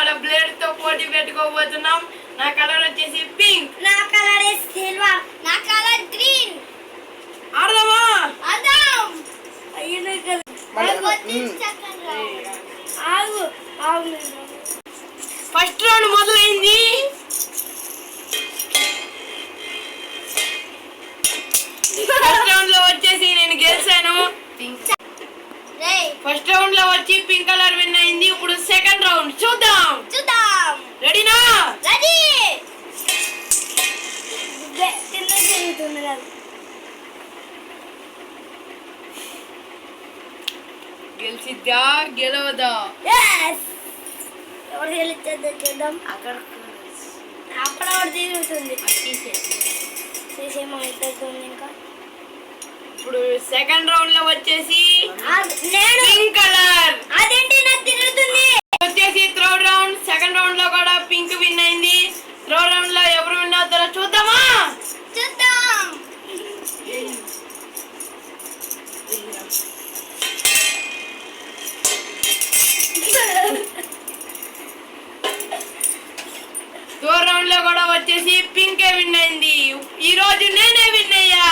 ఇవాళ బ్లేడ్ తో పోటీ పెట్టుకోబోతున్నాం. నా కలర్ వచ్చేసి పింక్. నా కలర్ సిల్వర్. నా కలర్ గ్రీన్. ఆడదామా? ఆడదాం. ఫస్ట్ రౌండ్ మొదలైంది. ఫస్ట్ రౌండ్ లో వచ్చేసి నేను గెలిచాను. ఫస్ట్ రౌండ్ లో వచ్చి పింక్ కలర్ విన్ అయింది. ఇప్పుడు సెకండ్ రౌండ్ చూద్దాం. రెడీనా? రెడీ. గెలిచిద్దా గెలవదా? ఎవరు గెలిచేద్దా చూద్దాం. అక్కడ ఒకటి తిరుగుతుంది. ఇంకా ఇప్పుడు సెకండ్ రౌండ్ లో వచ్చేసి పింక్ కలర్. అదేంటి నాకు తిరుగుతుంది. వచ్చేసి థర్డ్ రౌండ్. సెకండ్ రౌండ్ లో కూడా పింక్ విన్ అయింది. థర్డ్ రౌండ్ లో ఎవరు విన్ అవుతారో చూద్దామా? చూద్దాం. థర్డ్ రౌండ్ లో కూడా వచ్చేసి పింకే విన్ అయింది. ఈ రోజు నేనే విన్ అయ్యా.